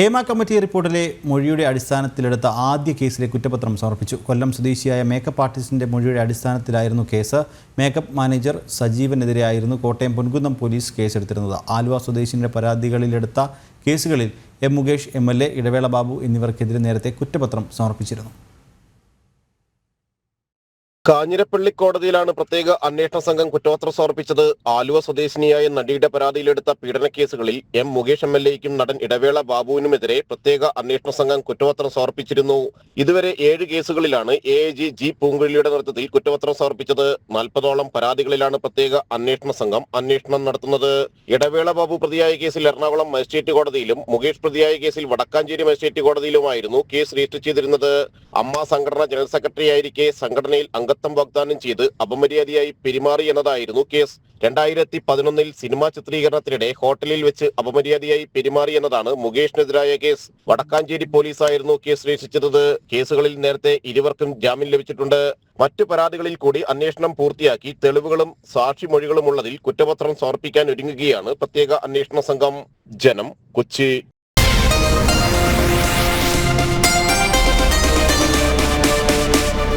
Hema committee റിപ്പോർട്ടിലെ മൊഴിയുടെ അടിസ്ഥാനത്തിലെടുത്ത ആദ്യ കേസിലെ കുറ്റപത്രം സമർപ്പിച്ചു. കൊല്ലം സ്വദേശിയായ മേക്കപ്പ് ആർട്ടിസ്റ്റിന്റെ മൊഴിയുടെ അടിസ്ഥാനത്തിലായിരുന്നു കേസ്. മേക്കപ്പ് മാനേജർ സജീവനെതിരെയായിരുന്നു കോട്ടയം പൊൻകുന്നം പോലീസ് കേസെടുത്തിരുന്നത്. ആലുവ സ്വദേശിയുടെ പരാതികളിലെടുത്ത കേസുകളിൽ എം മുകേഷ് MLA, ഇടവേള ബാബു എന്നിവർക്കെതിരെ നേരത്തെ കുറ്റപത്രം സമർപ്പിച്ചിരുന്നു. കാഞ്ഞിരപ്പള്ളി കോടതിയിലാണ് പ്രത്യേക അന്വേഷണ സംഘം കുറ്റപത്രം സമർപ്പിച്ചത്. ആലുവ സ്വദേശിനിയായ നടിയുടെ പരാതിയിലെടുത്ത പീഡനക്കേസുകളിൽ എം മുകേഷ് MLAയ്ക്കും നടൻ ഇടവേള ബാബുവിനുമെതിരെ പ്രത്യേക അന്വേഷണ സംഘം കുറ്റപത്രം സമർപ്പിച്ചിരുന്നു. ഇതുവരെ 7 കേസുകളിലാണ് AIG ജി പൂങ്കുഴലിയുടെ നേതൃത്വത്തിൽ കുറ്റപത്രം സമർപ്പിച്ചത്. 40ഓളം പരാതികളിലാണ് പ്രത്യേക അന്വേഷണ സംഘം അന്വേഷണം നടത്തുന്നത്. ഇടവേള ബാബു പ്രതിയായ കേസിൽ എറണാകുളം മജിസ്ട്രേറ്റ് കോടതിയിലും മുകേഷ് പ്രതിയായ കേസിൽ വടക്കാഞ്ചേരി മജിസ്ട്രേറ്റ് കോടതിയിലുമായിരുന്നു കേസ് രജിസ്റ്റർ ചെയ്തിരുന്നത്. അമ്മ സംഘടന ജനറൽ സെക്രട്ടറിയായിരിക്കെ സംഘടനയിൽ അംഗത്വം വാഗ്ദാനം ചെയ്ത് അപമര്യാദയായി പെരുമാറി എന്നതായിരുന്നു കേസ്. 2011-ൽ സിനിമാ ചിത്രീകരണത്തിനിടെ ഹോട്ടലിൽ വെച്ച് അപമര്യാദയായി പെരുമാറി എന്നതാണ് മുകേഷിനെതിരായ കേസ്. വടക്കാഞ്ചേരി പോലീസായിരുന്നു കേസ് രജിസ്റ്റർ ചെയ്തത്. കേസുകളിൽ നേരത്തെ ഇരുവർക്കും ജാമ്യം ലഭിച്ചിട്ടുണ്ട്. മറ്റു പരാതികളിൽ കൂടി അന്വേഷണം പൂർത്തിയാക്കി തെളിവുകളും സാക്ഷിമൊഴികളും ഉള്ളതിൽ കുറ്റപത്രം സമർപ്പിക്കാൻ ഒരുങ്ങുകയാണ് പ്രത്യേക അന്വേഷണ സംഘം. ജനം, കൊച്ചി.